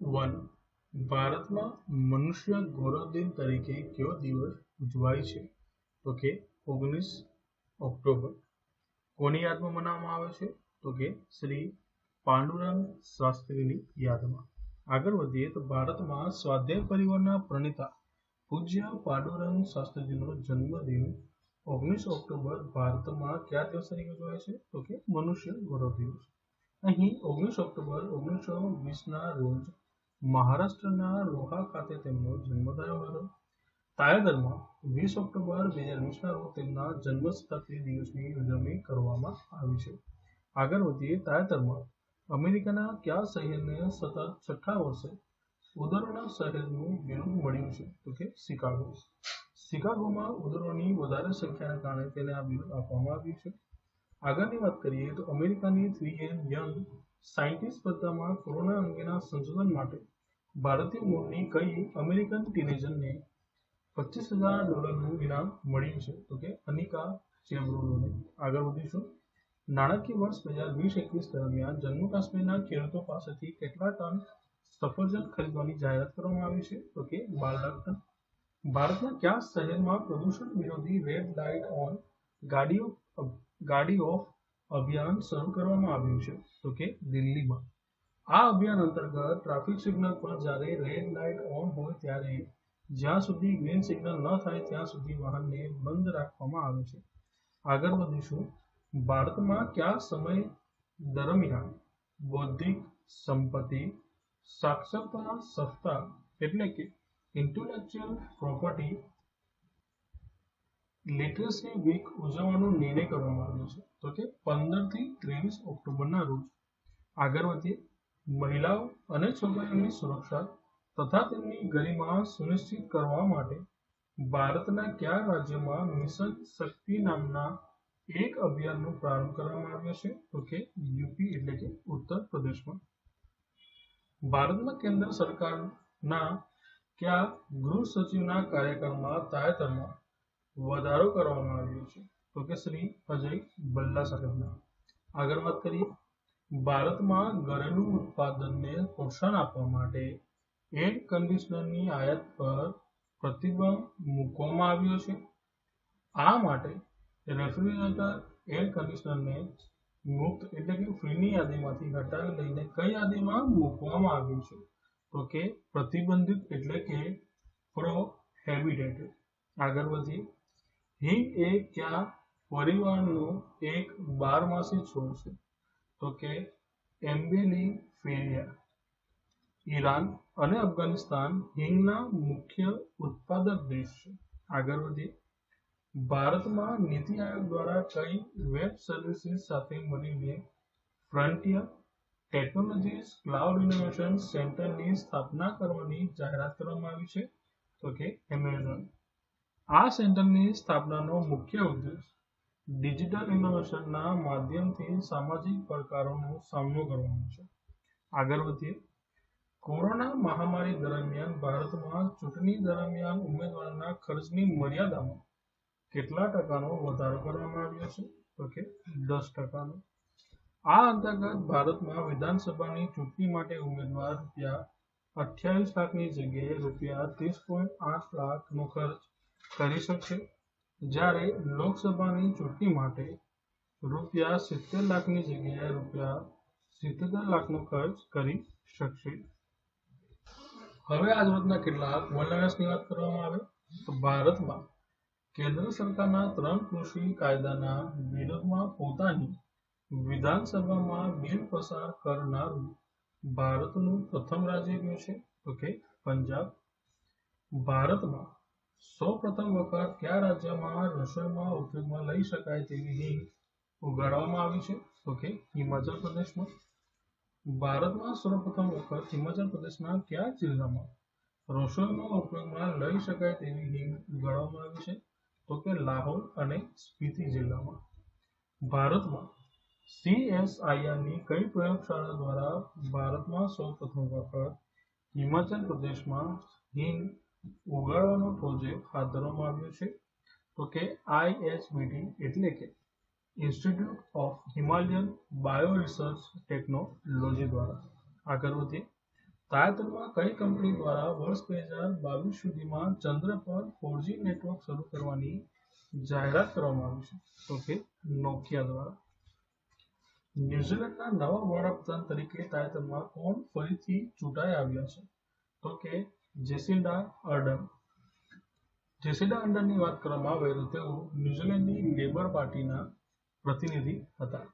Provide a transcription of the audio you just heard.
One ભારતમાં મનુષ્ય ગૌરવ દિન તરીકે કયો દિવસ ઉજવાય છે? તો કે 19 ઓક્ટોબર. કોની યાદમાં મનાવવામાં આવે છે? તો કે શ્રી પાંડુરંગ શાસ્ત્રીની યાદમાં. આગળ વધીએ તો ભારતમાં સ્વાધ્યાય પરિવારના પ્રણેતા પૂજ્ય પાંડુરંગ શાસ્ત્રીજીનો જન્મદિન 19 ઓક્ટોબર ભારતમાં કયા દિવસ તરીકે ઉજવાય છે? તો કે મનુષ્ય ગૌરવ દિવસ. અહીં 19 ઓક્ટોબર 1920ના રોજ મહારાષ્ટ્રના રોહા ખાતે તેમનો જન્મ થયો હતો. તાજેતરમાં 20 ઓક્ટોબર 2020ના રોજ તેમના જન્મ શતાબ્દી દિવસની ઉજવણી કરવામાં આવી છે. આગળ વધીએ તાજેતરમાં અમેરિકાના કયા શહેરને સતત છઠ્ઠા વર્ષે ઉદરોના શહેરનું બિરુદ મળ્યું છે? તો કે શિકાગો. શિકાગોમાં ઉદરોની વધારે સંખ્યાને કારણે તેને આ બિરુદ આપવામાં આવ્યું છે. આગળની વાત કરીએ તો અમેરિકાની 3M યંગ સાયન્ટિસ્ટ સ્પર્ધામાં કોરોના અંગેના સંશોધન માટે ભારતીય મૂળની કઈ અમેરિકન ટીનેજરને $25,000નું ઇનામ મળ્યું છે? તો કે અનિકા ચેબ્રોલોને. આગળ વધીશું. નાણાકીય વર્ષ 2020-21 દરમિયાન જમ્મુ કાશ્મીરના ખેડૂતો પાસેથી કેટલા ટન સફરજન ખરીદવાની જાહેરાત કરવામાં આવી છે? તો કે 12 લાખ ટન. ભારતના કયા શહેરમાં પ્રદૂષણ વિરોધી રેડ લાઇટ ઓન ગાડી ઓફ અભિયાન શરૂ કરવામાં આવ્યું છે? તો કે દિલ્હીમાં. આ અભિયાન અંતર્ગત ટ્રાફિક સિગ્નલ પર જ્યારે રેડ લાઇટ ઓન હોય ત્યારે જ્યાં સુધી ગ્રીન સિગ્નલ ન થાય ત્યાં સુધી વાહનને બંધ રાખવામાં આવે છે. આગળ વધીશું. ભારતમાં કયા સમય દરમિયાન બૌદ્ધિક સંપત્તિ સાક્ષરતા સપ્તાહ એટલે કે ઇન્ટેલેક્ચ્યુઅલ પ્રોપર્ટી લિટરસી વીક ઉજવવાનો નિર્ણય કરવામાં આવ્યો છે? તો કે 15 થી 23 ઓક્ટોબરના રોજ. આગળ વધીએ. મહિલાઓ અને છોકરીઓની સુરક્ષા તથા તેમની ગરિમા સુનિશ્ચિત કરવા માટે ભારતના કયા રાજ્યમાં મિશન શક્તિ નામના એક અભિયાનનો પ્રારંભ કરવામાં આવ્યો છે? તો કે યુપી એટલે કે ઉત્તર પ્રદેશમાં. ભારતમાં કેન્દ્ર સરકારના કયા ગૃહ સચિવના કાર્યકાળમાં તાજેતરમાં વધારો કરવામાં આવ્યો છે? તો કે શ્રી અજય ભલ્લા સાહેબના. આગળ વાત કરીએ. ભારતમાં ઘરેલું ઉત્પાદનને પ્રોત્સાહન આપવા માટે એર કન્ડિશનરની આયાત પર પ્રતિબંધ મૂકવામાં આવ્યો છે. આ માટે રેફ્રિજરેટર એર કન્ડિશનરને મુક્ત એટલે કે ફ્રીની યાદીમાંથી હટાવી લઈને કઈ યાદીમાં મૂકવામાં આવ્યું છે? તો કે પ્રતિબંધિત એટલે કે પ્રોહિબિટેડ. આગળ વધીએ. હિંગ એ કયા પરિવારનો એક બારમાસી છોડ છે? તો કે એમ્બેલિફેરિયા. ઈરાન અને અફઘાનિસ્તાન હિંગના મુખ્ય ઉત્પાદક દેશ છે. આગળ વધીએ. ભારતમાં નીતિ આયોગ દ્વારા કઈ વેબ સર્વિસીસ સાથે મળીને ફ્રન્ટિયર ટેકનોલોજીસ ક્લાઉડ ઇનોવેશન સેન્ટરની સ્થાપના કરવાની જાહેરાત કરવામાં આવી છે? તો કે એમેઝોન. આ સેન્ટરની સ્થાપનાનો મુખ્ય ઉદ્દેશ ડિજિટલ ઇનોવેશનના માધ્યમથી સામાજિક પડકારોનો સામનો કરવાનો છે. આગળ વધીએ. કોરોના મહામારી દરમિયાન ભારતમાં ચૂંટણી દરમિયાન ઉમેદવારોના ખર્ચની મર્યાદામાં કેટલા ટકાનો વધારો કરવામાં આવ્યો છે? તો કે 10%. આ અંતર્ગત ભારતમાં વિધાનસભાની ચૂંટણી માટે ઉમેદવાર ₹28 લાખની જગ્યાએ ₹30.8 લાખનો ખર્ચ કરી શકશે, જ્યારે લોકસભાની ચૂંટણી માટે ₹70 લાખની જગ્યાએ ₹77 લાખનો ખર્ચ કરી શકશે. હવે આજના કેટલાક વર્લ્ડ અફેર્સની વાત કરવામાં આવે તો ભારતમાં કેન્દ્ર સરકારના 3 કૃષિ કાયદાના વિરોધમાં પોતાની વિધાનસભામાં બિલ પસાર કરનારું ભારતનું પ્રથમ રાજ્ય કયું છે? તો કે પંજાબ. ભારતમાં સૌપ્રથમ વખત કયા રાજ્યમાં રસોઈમાં ઉપયોગમાં લઈ શકાય તેવી હિંગ ઉગાડવામાં આવી છે? તો કે હિમાચલ પ્રદેશમાં. ભારતમાં સૌપ્રથમ વખત હિમાચલ પ્રદેશના કયા જિલ્લામાં રસોઈમાં ઉપયોગમાં લઈ શકાય તેવી હિંગ ઉગાડવામાં આવી છે? તો કે લાહોલ અને સ્પીતિ જિલ્લામાં. ભારતમાં CSIRની કઈ પ્રયોગશાળા દ્વારા ભારતમાં સૌપ્રથમ વખત હિમાચલ પ્રદેશમાં હિંગ ઉગાડવાનો પ્રોજેક્ટ હાથ ધરવામાં આવ્યો છે? તો કે ISBT એટલે કે institute of Himalayan bio research technology દ્વારા. આગળ વધીએ. તાજેતરમાં કઈ કંપની દ્વારા વર્ષ 2022 સુધીમાં ચંદ્ર પર 4G નેટવર્ક શરૂ કરવાની જાહેરાત કરવામાં આવી છે? તો કે નોકિયા દ્વારા. ન્યુઝીલેન્ડના નવા વડાપ્રધાન તરીકે તાજેતરમાં કોણ ફરીથી ચૂંટાઈ આવ્યા છે? તો કે જેસિન્ડા અર્ડર્ન. જેસિન્ડા અર્ડર્નની વાત કરવામાં આવે તો તેઓ ન્યુઝીલેન્ડની લેબર પાર્ટીના પ્રતિનિધિ હતા.